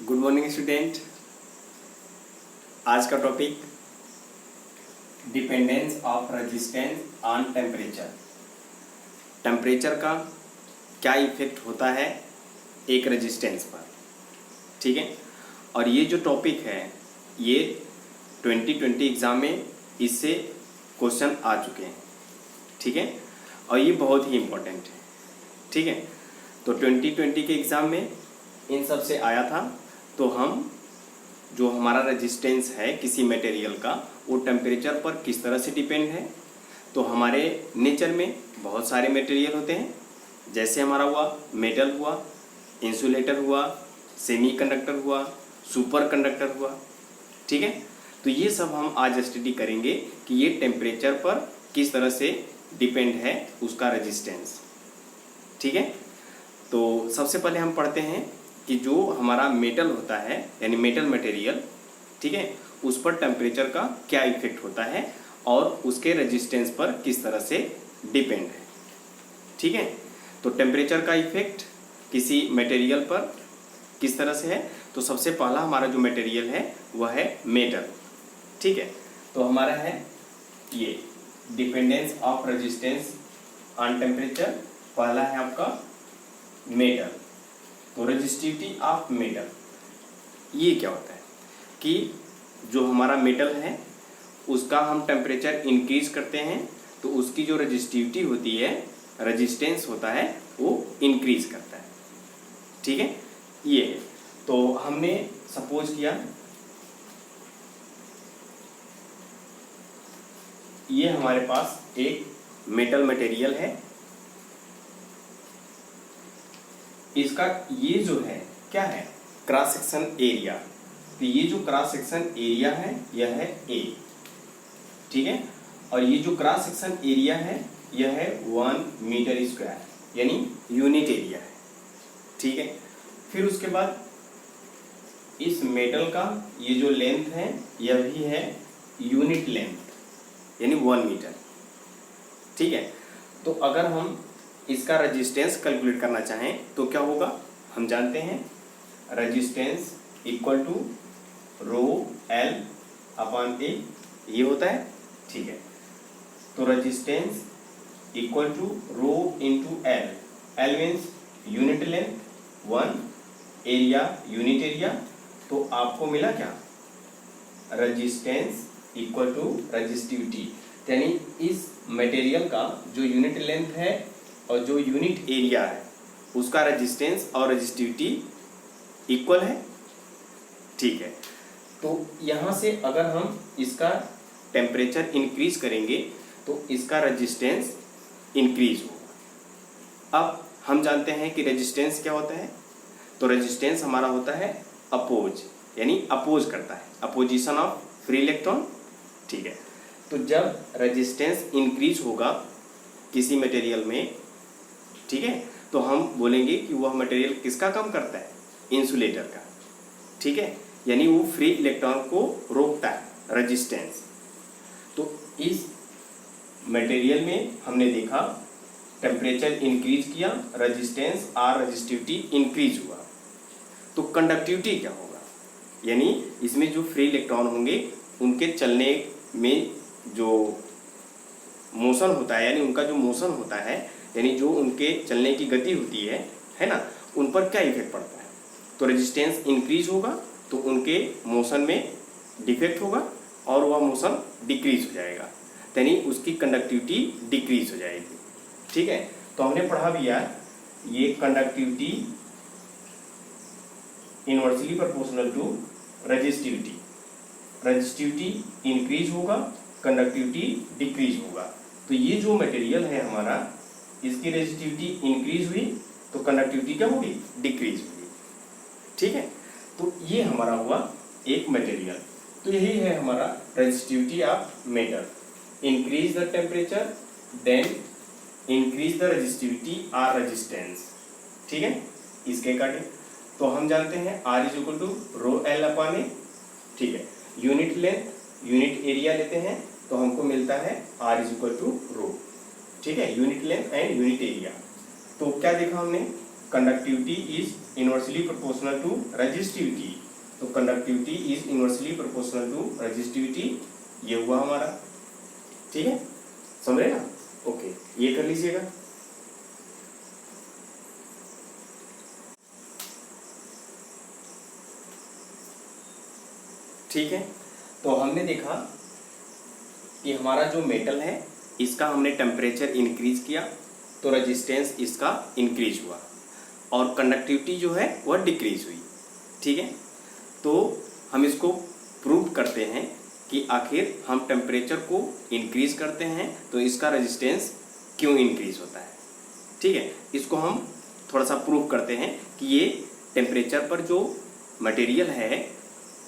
Good morning student. आज का topic dependence of resistance on temperature. Temperature का क्या इफेक्ट होता है एक रेजिस्टेंस पर, ठीक है। और ये जो टॉपिक है ये 2020 एग्ज़ाम में इससे क्वेश्चन आ चुके हैं, ठीक है। और ये बहुत ही इम्पोर्टेंट है, ठीक है। तो 2020 के एग्ज़ाम में इन सब से आया था। तो हम जो हमारा रेजिस्टेंस है किसी मटेरियल का वो टेम्परेचर पर किस तरह से डिपेंड है। तो हमारे नेचर में बहुत सारे मटेरियल होते हैं, जैसे हमारा हुआ मेटल हुआ, इंसुलेटर हुआ, सेमीकंडक्टर हुआ, सुपर कंडक्टर हुआ, ठीक है। तो ये सब हम आज स्टडी करेंगे कि ये टेम्परेचर पर किस तरह से डिपेंड है उसका रेजिस्टेंस, ठीक है। तो सबसे पहले हम पढ़ते हैं कि जो हमारा मेटल होता है यानी मेटल मटेरियल, ठीक है, उस पर टेम्परेचर का क्या इफेक्ट होता है और उसके रेजिस्टेंस पर किस तरह से डिपेंड है, ठीक है। तो टेम्परेचर का इफेक्ट किसी मटेरियल पर किस तरह से है। तो सबसे पहला हमारा जो मटेरियल है वह है मेटल, ठीक है। तो हमारा है ये dependence of resistance on temperature, पहला है आपका मेटल। तो रेजिस्टिविटी ऑफ मेटल ये क्या होता है कि जो हमारा मेटल है उसका हम टेम्परेचर इंक्रीज करते हैं तो उसकी जो रेजिस्टिविटी होती है, रेजिस्टेंस होता है, वो इंक्रीज करता है, ठीक है। ये तो हमने सपोज किया ये हमारे पास एक मेटल मटेरियल है, इसका ये जो है क्या है क्रॉस सेक्शन एरिया। तो ये जो क्रॉस सेक्शन एरिया है यह है ए, ठीक है। और ये जो क्रॉस सेक्शन एरिया है यह है 1 मीटर स्क्वायर यानी यूनिट एरिया है, ठीक है। फिर उसके बाद इस मेटल का ये जो लेंथ है यह भी है यूनिट लेंथ यानी 1 मीटर, ठीक है। तो अगर हम इसका रेजिस्टेंस कैलकुलेट करना चाहें तो क्या होगा, हम जानते हैं resistance equal to rho L upon A, ये होता है, ठीक है। तो resistance equal to rho into L, L means unit length, 1 area unit area. तो आपको मिला क्या, रेजिस्टेंस इक्वल टू रेजिस्टिविटी, यानी इस मटेरियल का जो यूनिट लेंथ है और जो यूनिट एरिया है उसका रेजिस्टेंस और रेजिस्टिविटी इक्वल है, ठीक है। तो यहाँ से अगर हम इसका टेम्परेचर इंक्रीज करेंगे तो इसका रेजिस्टेंस इंक्रीज होगा। अब हम जानते हैं कि रेजिस्टेंस क्या होता है। तो रेजिस्टेंस हमारा होता है अपोज, यानी अपोज करता है, अपोजिशन ऑफ फ्री इलेक्ट्रॉन, ठीक है। तो जब रेजिस्टेंस इंक्रीज होगा किसी मटेरियल में, ठीक है, तो हम बोलेंगे कि वह मटेरियल किसका काम करता है, इंसुलेटर का, ठीक है, यानी वो फ्री इलेक्ट्रॉन को रोकता है, रेजिस्टेंस। तो इस मटेरियल में हमने देखा टेम्परेचर इंक्रीज किया, रेजिस्टेंस और रेजिस्टिविटी इंक्रीज हुआ। तो कंडक्टिविटी क्या होगा, यानी इसमें जो फ्री इलेक्ट्रॉन होंगे उनके चलने में जो मोशन होता है, यानी उनका जो मोशन होता है, यानी जो उनके चलने की गति होती है ना, उन पर क्या इफेक्ट पड़ता है। तो रेजिस्टेंस इंक्रीज होगा तो उनके मोशन में डिफेक्ट होगा और वह मोशन डिक्रीज हो जाएगा, यानी उसकी कंडक्टिविटी डिक्रीज हो जाएगी, ठीक है। तो हमने पढ़ा भी यार ये conductivity inversely proportional to resistivity, resistivity increase होगा, कंडक्टिविटी डिक्रीज होगा। तो ये जो मटेरियल है हमारा, इसकी रेजिस्टिविटी इंक्रीज हुई तो कंडक्टिविटी क्या होगी, डिक्रीज होगी, ठीक है। तो ये हमारा हुआ एक मटेरियल। तो यही है हमारा resistivity of metal, increase the temperature then increase the resistivity और रेजिस्टेंस, ठीक है, इसके अकॉर्डिंग। तो हम जानते हैं R is equal to rho L upon A, ठीक है। यूनिट लेंथ यूनिट एरिया लेते हैं तो हमको मिलता है R is equal to rho, ठीक है, unit length and unit area. तो क्या देखा हमने, conductivity is inversely proportional to resistivity. तो conductivity is inversely proportional to resistivity, ये हुआ हमारा। ठीक है, समझ रहे ना? ओके, ये कर लीजिएगा। ठीक है, तो हमने देखा कि हमारा जो मेटल है इसका हमने टेम्परेचर इंक्रीज किया तो रेजिस्टेंस इसका इंक्रीज हुआ और कंडक्टिविटी जो है वह डिक्रीज हुई। ठीक है, तो हम इसको प्रूव करते हैं कि आखिर हम टेम्परेचर को इंक्रीज करते हैं तो इसका रेजिस्टेंस क्यों इंक्रीज होता है। ठीक है, इसको हम थोड़ा सा प्रूव करते हैं कि ये टेम्परेचर पर जो मटेरियल है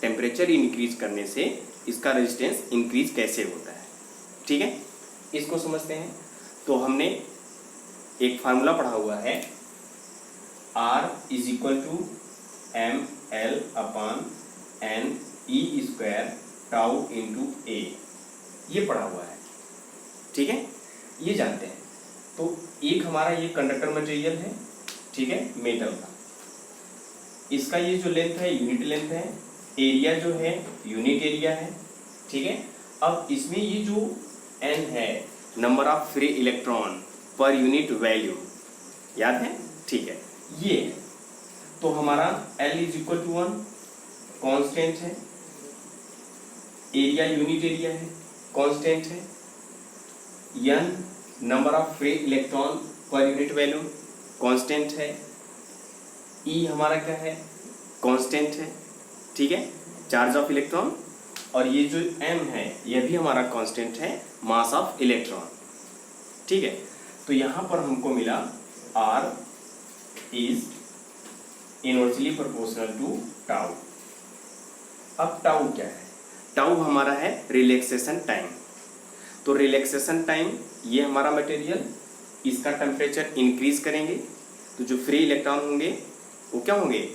टेम्परेचर इंक्रीज करने से इसका रेजिस्टेंस इंक्रीज कैसे होता है। ठीक है, इसको समझते हैं। तो हमने एक फार्मूला पढ़ा हुआ है, R is equal to M L upon N E square tau into A, ये पढ़ा हुआ है। ठीक है, ये जानते हैं। तो एक हमारा ये कंडक्टर मटेरियल है, ठीक है, मेटल का, इसका ये जो लेंथ है यूनिट लेंथ है, एरिया जो है यूनिट एरिया है। ठीक है, अब इसमें ये जो n है number of free electron per unit value, याद है? ठीक है, ये है। तो हमारा L is equal to 1 constant है, एरिया यूनिट एरिया है, कॉन्स्टेंट है, n number of free electron per unit value constant है, E हमारा क्या है? कॉन्स्टेंट है। ठीक है, चार्ज ऑफ इलेक्ट्रॉन, और ये जो m है यह भी हमारा कांस्टेंट है, मास ऑफ इलेक्ट्रॉन। ठीक है, तो यहां पर हमको मिला R is inversely proportional to tau. अब टाउ क्या है? टाउ हमारा है रिलैक्सेशन टाइम। तो रिलैक्सेशन टाइम, ये हमारा मटेरियल, इसका टेम्परेचर इंक्रीज करेंगे तो जो फ्री इलेक्ट्रॉन होंगे वो क्या होंगे?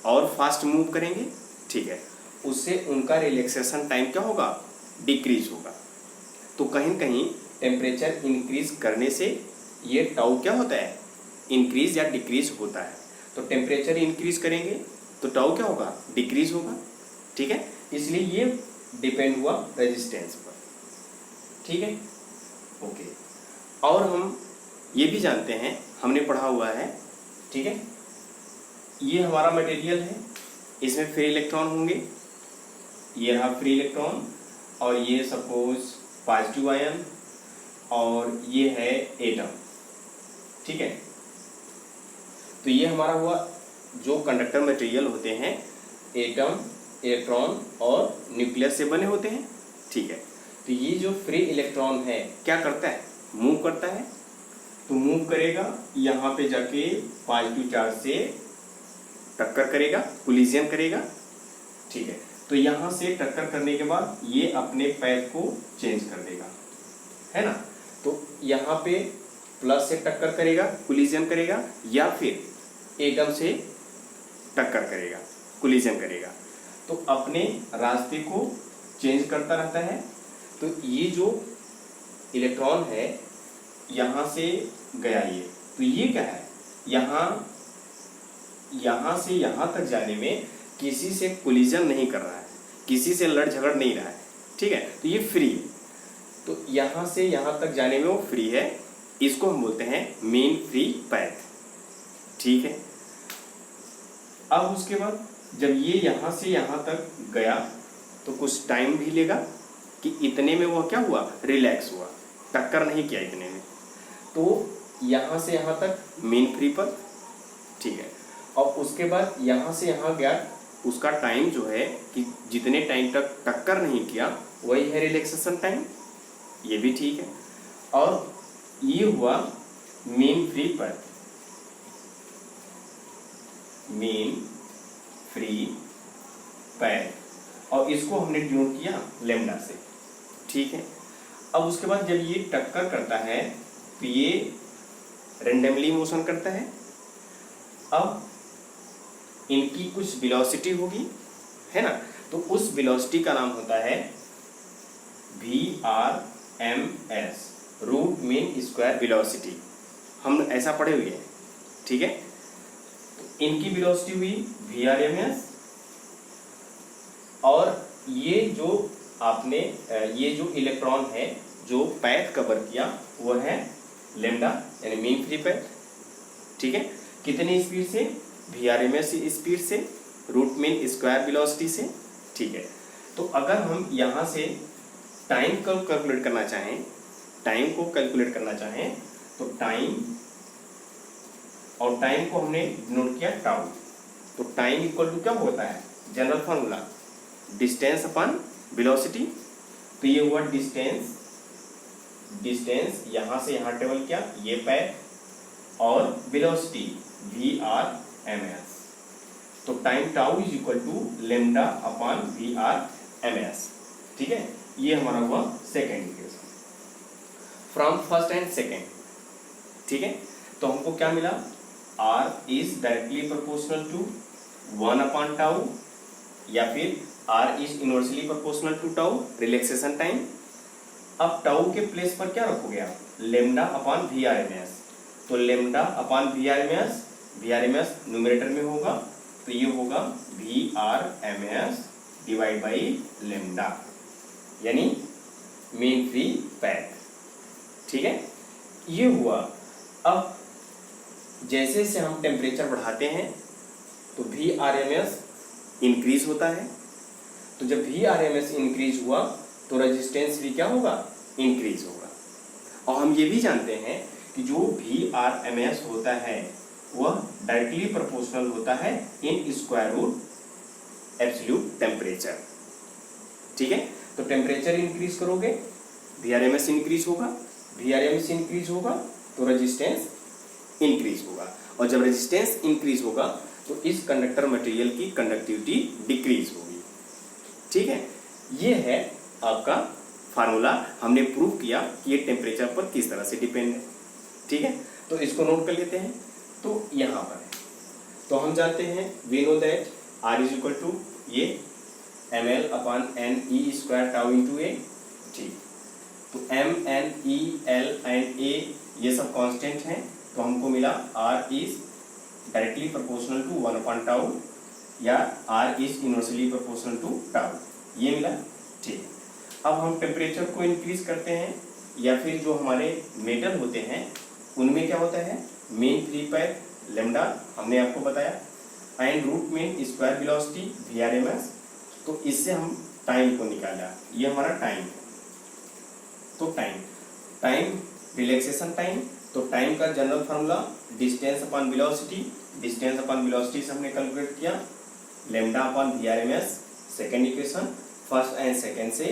और फास्ट मूव करेंगे। ठीक है, उससे उनका रिलैक्सेशन टाइम क्या होगा? डिक्रीज होगा। तो कहीं कहीं टेम्परेचर इंक्रीज करने से ये टाउ क्या होता है? इंक्रीज या डिक्रीज होता है। तो टेम्परेचर इंक्रीज करेंगे तो टाउ क्या होगा? डिक्रीज होगा। ठीक है, इसलिए ये डिपेंड हुआ रेजिस्टेंस पर। ठीक है, ओके। और हम ये भी जानते हैं, हमने पढ़ा हुआ है, ठीक है, ये हमारा मटेरियल है, इसमें फ्री इलेक्ट्रॉन होंगे, ये रहा फ्री इलेक्ट्रॉन, और ये सपोज पॉजिटिव आयन, और ये है एटम। ठीक है, तो ये हमारा हुआ जो कंडक्टर मटेरियल होते हैं, एटम, इलेक्ट्रॉन और न्यूक्लियस से बने होते हैं। ठीक है, तो ये जो फ्री इलेक्ट्रॉन है क्या करता है? मूव करता है। तो मूव करेगा, यहाँ पे जाके पॉजिटिव चार्ज से टक्कर करेगा, कोलिजन करेगा। ठीक है, तो यहाँ से टक्कर करने के बाद ये अपने पैथ को चेंज कर देगा, है ना? तो यहाँ पे प्लस से टक्कर करेगा, कोलिजन करेगा, या फिर एटम से टक्कर करेगा, कोलिजन करेगा। तो अपने रास्ते को चेंज करता रहता है। तो ये जो इलेक्ट्रॉन है यहाँ से गया ये, तो ये क्या है? यहाँ से यहाँ तक जाने में किसी से कोलिजन नहीं कर रहा है, किसी से लड़ झगड़ नहीं रहा है। ठीक है, तो ये फ्री है। तो यहाँ से यहाँ तक जाने में वो फ्री है, इसको हम बोलते हैं मेन फ्री पैथ। ठीक है, अब उसके बाद जब ये यहाँ से यहाँ तक गया तो कुछ टाइम भी लेगा कि इतने में वो क्या हुआ? रिलैक्स हुआ, टक्कर नहीं किया इतने में। तो यहाँ से यहाँ तक मेन फ्री पर, ठीक है, और उसके बाद यहाँ से यहाँ गया, उसका टाइम जो है कि जितने टाइम तक टक्कर नहीं किया वही है रिलैक्सेशन टाइम, ये भी ठीक है। और ये हुआ मेन फ्री पर, मेन फ्री पैथ, और इसको हमने डिनोट किया लैम्डा से। ठीक है, अब उसके बाद जब ये टक्कर करता है तो ये रेंडमली मोशन करता है। अब इनकी कुछ वेलोसिटी होगी, है ना? तो उस वेलोसिटी का नाम होता है VRMS, root mean square velocity. हम ऐसा पढ़े हुए हैं। ठीक है। तो इनकी वेलोसिटी हुई VRMS, और ये जो आपने ये जो इलेक्ट्रॉन है जो पैथ कवर किया वो है लेमडा यानी मीन फ्री पैथ, ठीक है। कितनी स्पीड से? VRMS स्पीड से, रूट मीन स्क्वायर वेलोसिटी से, ठीक है। तो अगर हम यहाँ से टाइम को कैलकुलेट करना चाहें, तो टाइम, और टाइम को हमने नोट किया टाउ, तो टाइम इक्वल टू क्या होता है? General formula distance upon velocity. तो ये हुआ डिस्टेंस यहाँ से यहाँ ट्रेवल किया ये पैथ, और वेलोसिटी VRMS। तो time tau is equal to lambda upon VRMS, ठीक है। ये हमारा हुआ second equation from first and second, ठीक है। तो हमको क्या मिला? R is directly proportional to 1 upon tau, या फिर R is inversely proportional to tau, relaxation time. अब टाउ के प्लेस पर क्या रखोगे आप? Lambda upon VRMS। तो लेमडा अपॉन VRMS न्यूमरेटर में होगा, तो ये होगा VRMS डिवाइड बाई लेमडा, यानी मीन फ्री पैथ, ठीक है। ये हुआ। अब जैसे जैसे हम टेम्परेचर बढ़ाते हैं तो VRMS इंक्रीज होता है, तो जब VRMS इंक्रीज हुआ तो रेजिस्टेंस भी क्या होगा? इंक्रीज होगा। और हम ये भी जानते हैं कि जो VRMS होता है वह डायरेक्टली प्रोपोर्शनल होता है in square root absolute temperature, ठीक है। तो टेम्परेचर इंक्रीज करोगे VRMS इंक्रीज होगा तो रेजिस्टेंस इंक्रीज होगा, और जब रेजिस्टेंस इंक्रीज होगा तो इस कंडक्टर मटेरियल की कंडक्टिविटी डिक्रीज होगी, ठीक है। ये है आपका फार्मूला, हमने प्रूव किया कि ये टेम्परेचर पर किस तरह से डिपेंड है, ठीक है। तो इसको नोट कर लेते हैं। तो यहाँ पर है, तो हम जानते हैं we know that R is equal to ये ml upon NE square tau into A, ठीक। तो M, N, E, L and A ये सब कांस्टेंट हैं, तो हमको मिला R is directly proportional to 1 upon tau, या R is inversely proportional to tau, ये मिला, ठीक। अब हम टेम्परेचर को इंक्रीज करते हैं, या फिर जो हमारे मेटल होते हैं उनमें क्या होता है? मीन फ्री पैथ लेमडा हमने आपको बताया, and root mean square velocity VRMS। तो इससे हम टाइम को निकाला, ये हमारा टाइम है। तो टाइम रिलैक्सेशन टाइम, तो टाइम का general formula distance upon velocity से हमने कैलकुलेट किया, lambda upon VRMS, second equation, first and second से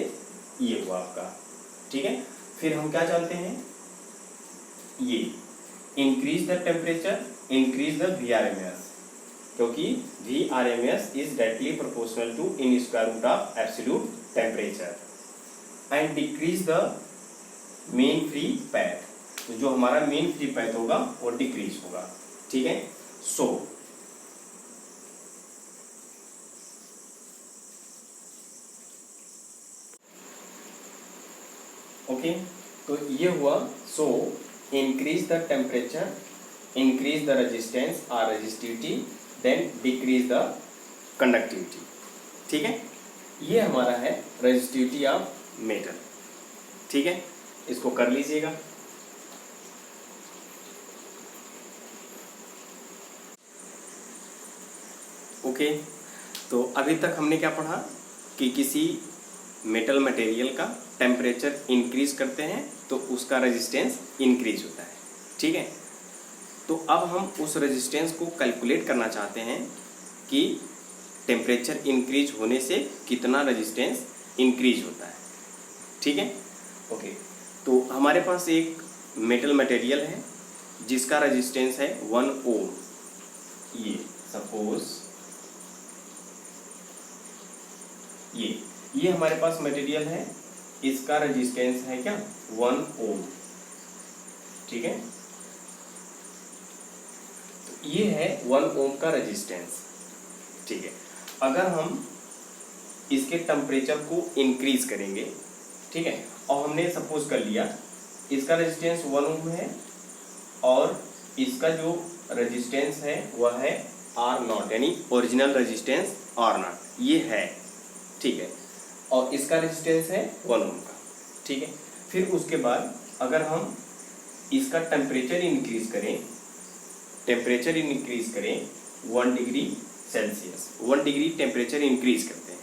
ये हुआ आपका, ठीक है। फिर हम क्या जानते हैं? ये increase the temperature, increase the VRMS, क्योंकि VRMS is directly proportional to in square root of absolute temperature, and decrease the mean free path. तो जो हमारा मीन फ्री पैथ होगा वो डिक्रीज होगा, ठीक है। सो ओके, तो ये हुआ। So increase the temperature, increase the resistance और resistivity, then decrease the conductivity, ठीक है। ये हमारा है रेजिस्टिविटी ऑफ मेटल, ठीक है। इसको कर लीजिएगा। ओके, तो अभी तक हमने क्या पढ़ा कि किसी मेटल मटेरियल का टेम्परेचर इंक्रीज करते हैं तो उसका रेजिस्टेंस इंक्रीज होता है, ठीक है। तो अब हम उस रेजिस्टेंस को कैलकुलेट करना चाहते हैं कि टेम्परेचर इंक्रीज होने से कितना रेजिस्टेंस इंक्रीज होता है, ठीक है। ओके, तो हमारे पास एक मेटल मटेरियल है जिसका रेजिस्टेंस है 1 ओम। ये सपोज ये हमारे पास मटेरियल है, इसका रेजिस्टेंस है क्या? 1 ओम, ठीक है। तो ये है 1 ओम का रेजिस्टेंस, ठीक है। अगर हम इसके टेम्परेचर को इंक्रीज करेंगे, ठीक है, और हमने सपोज कर लिया इसका रेजिस्टेंस 1 ओम है और इसका जो रेजिस्टेंस है वह है आर नॉट, यानी ओरिजिनल रेजिस्टेंस आर नॉट ये है, ठीक है। और इसका रेजिस्टेंस है 1 ओम का, ठीक है। फिर उसके बाद अगर हम इसका टेम्परेचर इंक्रीज करें, 1 degree Celsius, 1 degree temperature increase करते हैं,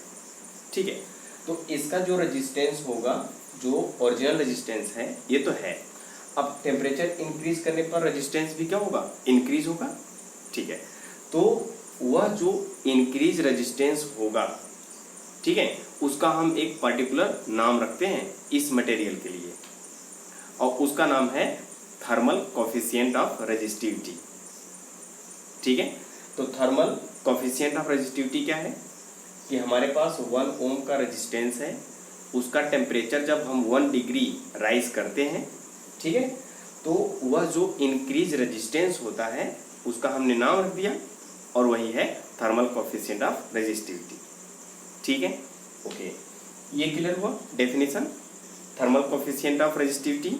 ठीक है। तो इसका जो रेजिस्टेंस होगा, जो ओरिजिनल रेजिस्टेंस है ये तो है, अब टेम्परेचर इंक्रीज करने पर रेजिस्टेंस भी क्या होगा, इंक्रीज होगा, ठीक है। तो वह जो इंक्रीज रेजिस्टेंस होगा, ठीक है, उसका हम एक पर्टिकुलर नाम रखते हैं इस मटेरियल के लिए, और उसका नाम है थर्मल कोफिशिएंट ऑफ रेजिस्टिविटी, ठीक है। तो थर्मल कोफिशिएंट ऑफ रेजिस्टिविटी क्या है कि हमारे पास 1 ओम का रेजिस्टेंस है, उसका टेम्परेचर जब हम 1 डिग्री राइज करते हैं, ठीक है, तो वह जो इंक्रीज रेजिस्टेंस होता है उसका हमने नाम रख दिया, और वही है थर्मल कोफिशिएंट ऑफ रेजिस्टिविटी, ठीक है। ओके, ये क्लियर हुआ definition thermal coefficient of resistivity,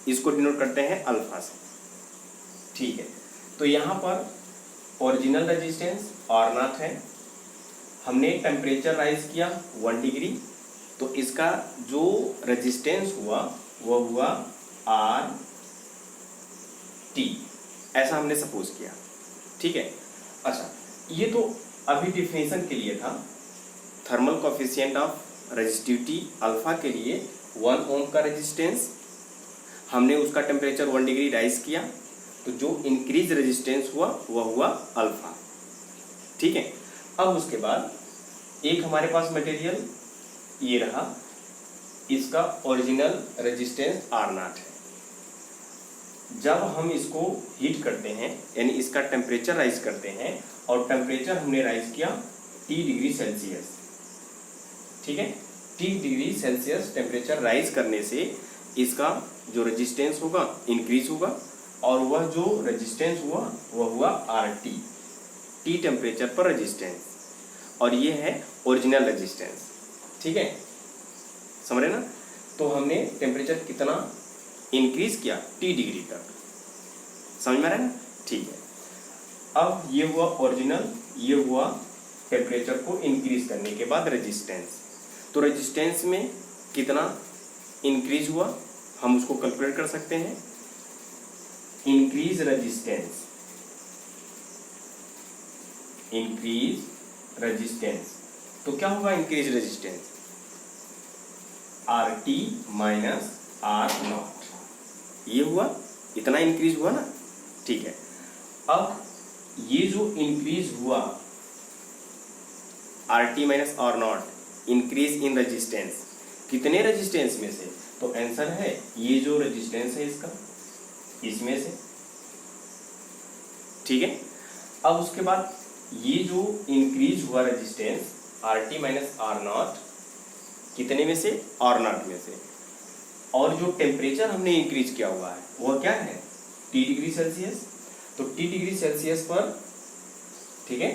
इसको डिनोट करते हैं अल्फा से, ठीक है। तो यहाँ पर ओरिजिनल रेजिस्टेंस आर नॉट है, हमने टेम्परेचर राइज किया 1 डिग्री, तो इसका जो रेजिस्टेंस हुआ वह हुआ आर टी, ऐसा हमने सपोज किया, ठीक है। अच्छा, ये तो अभी डिफिनेशन के लिए था, thermal coefficient of resistivity alpha के लिए 1 ओम का रेजिस्टेंस, हमने उसका टेम्परेचर 1 डिग्री राइज किया, तो जो इंक्रीज रेजिस्टेंस हुआ वह हुआ अल्फा, ठीक है। अब उसके बाद एक हमारे पास मटेरियल ये रहा, इसका ओरिजिनल रेजिस्टेंस आर नॉट है। जब हम इसको हीट करते हैं, यानी इसका टेम्परेचर राइज करते हैं, और टेम्परेचर हमने राइज किया T डिग्री सेल्सियस, ठीक है। T degree Celsius temperature rise करने से इसका जो रेजिस्टेंस होगा इंक्रीज होगा, और वह जो रेजिस्टेंस हुआ वह हुआ RT, T टेम्परेचर पर रेजिस्टेंस, और ये है ओरिजिनल रेजिस्टेंस, ठीक है, समझ रहे ना। तो हमने टेम्परेचर कितना इंक्रीज किया, T डिग्री तक, समझ में आ रहा है ना, ठीक है। अब ये हुआ ओरिजिनल, ये हुआ टेम्परेचर को इंक्रीज करने के बाद रेजिस्टेंस। तो रेजिस्टेंस में कितना इंक्रीज हुआ हम उसको कैलकुलेट कर सकते हैं, इंक्रीज रेजिस्टेंस, तो क्या होगा increase resistance, RT minus R naught, ये हुआ, इतना इंक्रीज हुआ ना, ठीक है। अब ये जो इंक्रीज हुआ RT minus R naught, increase in resistance, कितने रेजिस्टेंस में से, तो आंसर है ये जो रेजिस्टेंस है इसका, इसमें से, ठीक है। अब उसके बाद ये जो इंक्रीज हुआ resistance RT minus R naught, कितने में से, आर नॉट में से, और जो टेम्परेचर हमने इंक्रीज किया हुआ है वह क्या है, T डिग्री सेल्सियस, तो T डिग्री सेल्सियस पर, ठीक है,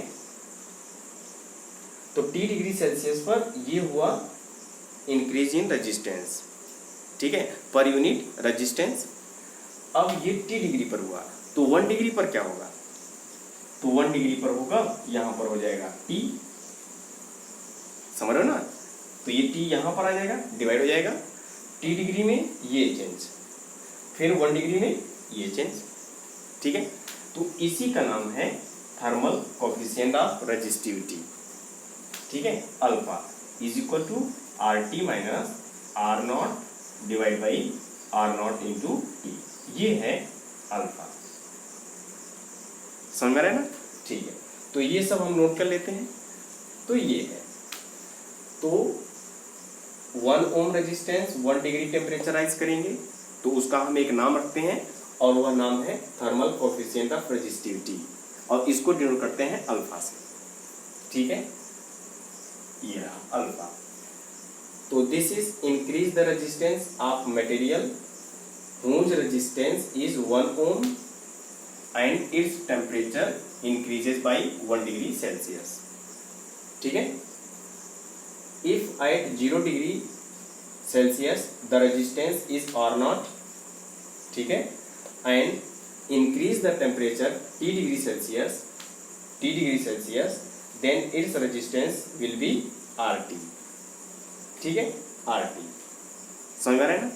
तो T डिग्री सेल्सियस पर ये हुआ इंक्रीज इन रेजिस्टेंस, ठीक है, पर यूनिट रेजिस्टेंस। अब ये T डिग्री पर हुआ, तो 1 डिग्री पर क्या होगा, तो 1 डिग्री पर होगा, यहां पर हो जाएगा T, समझ रहे हो ना, तो ये T यहां पर आ जाएगा, डिवाइड हो जाएगा, T डिग्री में ये चेंज, फिर 1 डिग्री में ये चेंज, ठीक है। तो इसी का नाम है थर्मल कोफिशिएंट ऑफ रेजिस्टिविटी, ठीक है, alpha is equal to RT minus R naught divide by R naught into T, ये है अल्फा, समझ में आ रहा है ना, ठीक है। तो ये सब हम नोट कर लेते हैं, तो ये है, तो 1 ohm resistance 1 degree temperature rise करेंगे, तो उसका हम एक नाम रखते हैं, और वह नाम है थर्मल कोफिशिएंट ऑफ रेजिस्टिविटी, और इसको डिनोट करते हैं अल्फा से, ठीक है, ये रहा अल्फा। तो this is increase the resistance of material whose resistance is 1 ohm and its temperature increases by 1 degree Celsius, ठीक है। If at 0 degree Celsius the resistance is R0, ठीक है, and increase the temperature T degree Celsius, then its resistance will be RT. ठीक है, RT समझ में आ रहा है ना।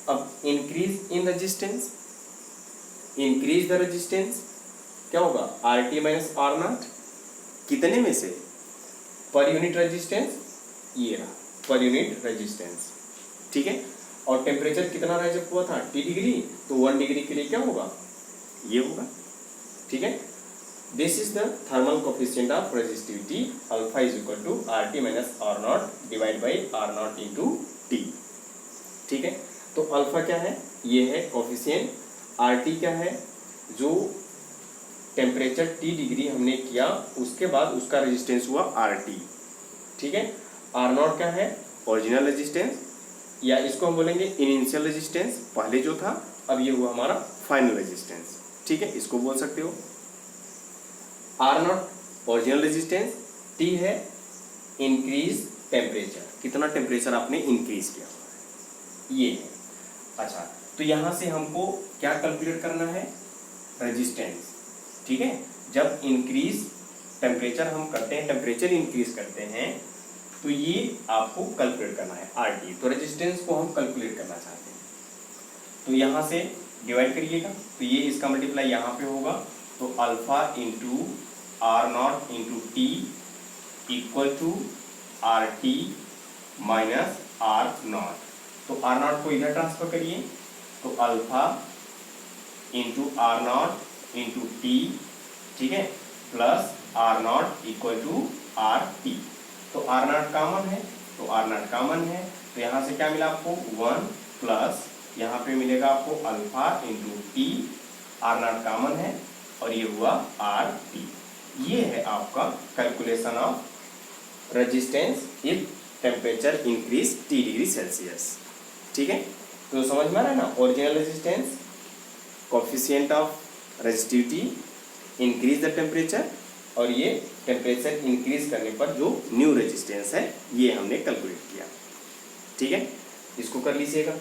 अब increase in resistance, increase the resistance क्या होगा, RT माइनस R नॉट, कितने में से, पर यूनिट रेजिस्टेंस, ये रहा पर यूनिट रेजिस्टेंस, ठीक है। और टेम्परेचर कितना राइज हुआ था, T डिग्री, तो 1 डिग्री के लिए क्या होगा, ये होगा, ठीक है। This is the thermal coefficient of resistivity, alpha is equal to RT minus R naught divide by R naught into T, ठीक है। तो अल्फा क्या है, ये है कोफिशिएंट, RT क्या है, जो टेम्परेचर T डिग्री हमने किया उसके बाद उसका रेजिस्टेंस हुआ RT, ठीक है। R नॉट क्या है, ओरिजिनल रेजिस्टेंस, या इसको हम बोलेंगे इनिशियल रेजिस्टेंस, पहले जो था, अब ये हुआ हमारा फाइनल रेजिस्टेंस, ठीक है, इसको बोल सकते हो। R not original resistance, T है इंक्रीज टेम्परेचर, कितना टेम्परेचर आपने इंक्रीज किया हुआ है, ये है। अच्छा, तो यहाँ से हमको क्या कैलकुलेट करना है, रेजिस्टेंस, ठीक है। जब इंक्रीज टेम्परेचर हम करते हैं, टेम्परेचर इंक्रीज करते हैं, तो ये आपको कैलकुलेट करना है RT, तो रेजिस्टेंस को हम कैलकुलेट करना चाहते हैं, तो यहाँ से डिवाइड करिएगा, तो ये इसका मल्टीप्लाई यहाँ पे होगा, तो alpha into R naught into T equal to RT minus R naught, तो R नॉट को इधर ट्रांसफर करिए, तो alpha into R naught into T, ठीक है, plus R naught equal to RT, तो R नॉट कॉमन है, तो R नॉट कॉमन है, तो यहाँ से क्या मिला आपको 1 प्लस यहाँ पे मिलेगा आपको alpha into T, R naught common है, और ये हुआ RT। ये है आपका calculation of resistance if temperature increase T degree Celsius, ठीक है। तो समझ में आ रहा है ना, original resistance, coefficient of resistivity, increase the temperature, और ये टेम्परेचर इंक्रीज करने पर जो न्यू रेजिस्टेंस है ये हमने कैलकुलेट किया, ठीक है। इसको कर लीजिएगा,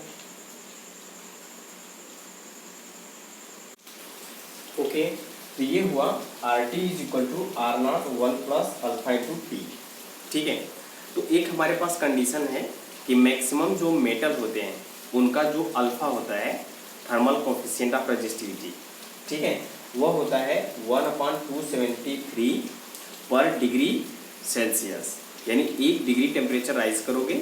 ओके। तो ये हुआ RT is equal to R naught 1 plus alpha into T, ठीक है। तो एक हमारे पास कंडीशन है कि मैक्सिमम जो मेटल होते हैं उनका जो अल्फा होता है, थर्मल कोफिशिएंट ऑफ रेजिस्टिविटी, ठीक है, वह होता है 1/273 पर डिग्री सेल्सियस, यानी 1 डिग्री टेम्परेचर राइज करोगे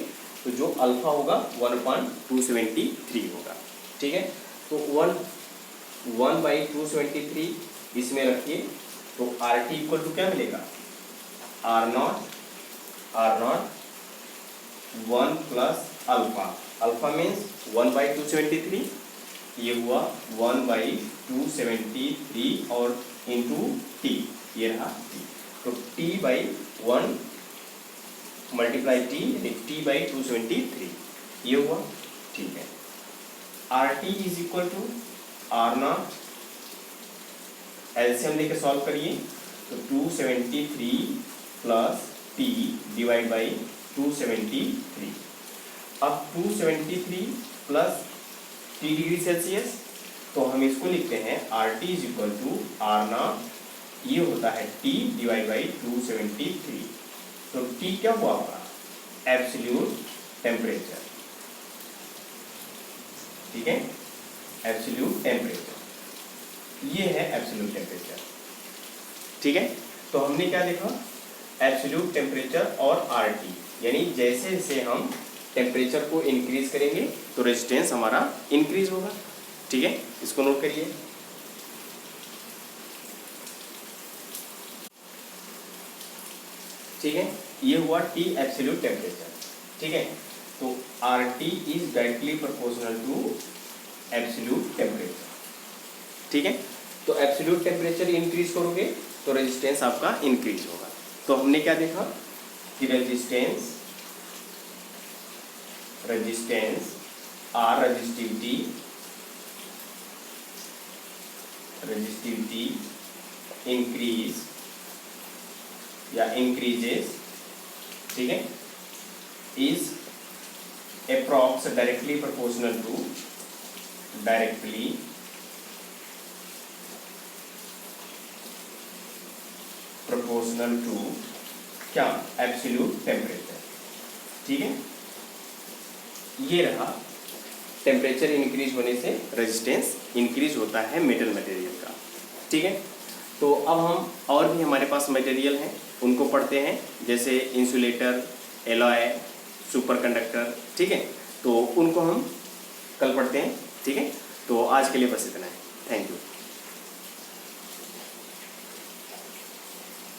तो जो अल्फा होगा 1/273 होगा, ठीक है। तो 1/273 इसमें रखिए, तो RT इक्वल टू क्या मिलेगा, R naught 1 plus alpha, alpha means 1/273, ये हुआ 1/273 और इंटू T, ये रहा T, तो T/1 मल्टीप्लाई T, यानी T/273, ये हुआ, ठीक है। RT is equal to R naught, LCM लेके सॉल्व करिए, तो 273 प्लस T डिवाइड बाई 273, अब 273 प्लस T डिग्री सेल्सियस, तो हम इसको लिखते हैं RT is equal to R naught, ये होता है T डिवाइड बाई 273, तो T क्या हुआ होगा, एब्सोल्यूट टेम्परेचर, ठीक है, एब्सोल्यूट टेम्परेचर, ये है एब्सोल्यूट टेम्परेचर, ठीक है। तो हमने क्या देखा, एब्सोल्यूट टेम्परेचर और RT, यानी जैसे जैसे हम टेम्परेचर को इंक्रीज करेंगे तो रेजिस्टेंस हमारा इंक्रीज होगा, ठीक है, इसको नोट करिए। ठीक है, ये हुआ T एब्सोल्यूट टेम्परेचर, ठीक है। तो RT is directly proportional to absolute temperature, ठीक है। तो एब्सोल्यूट टेम्परेचर इंक्रीज करोगे तो रेजिस्टेंस आपका इंक्रीज होगा। तो हमने क्या देखा कि रेजिस्टेंस आर रेजिस्टिविटी इंक्रीज या इंक्रीजेस, ठीक है, is approx directly proportional to proportional to क्या, एब्सोल्यूट टेम्परेचर। ठीक है, ये रहा टेम्परेचर इंक्रीज होने से रेजिस्टेंस इंक्रीज होता है मेटल मटेरियल का। ठीक है, तो अब हम और भी हमारे पास मटेरियल हैं उनको पढ़ते हैं, जैसे इंसुलेटर, एलॉय, सुपर कंडक्टर। ठीक है, तो उनको हम कल पढ़ते हैं। ठीक है, तो आज के लिए बस इतना है। Thank you.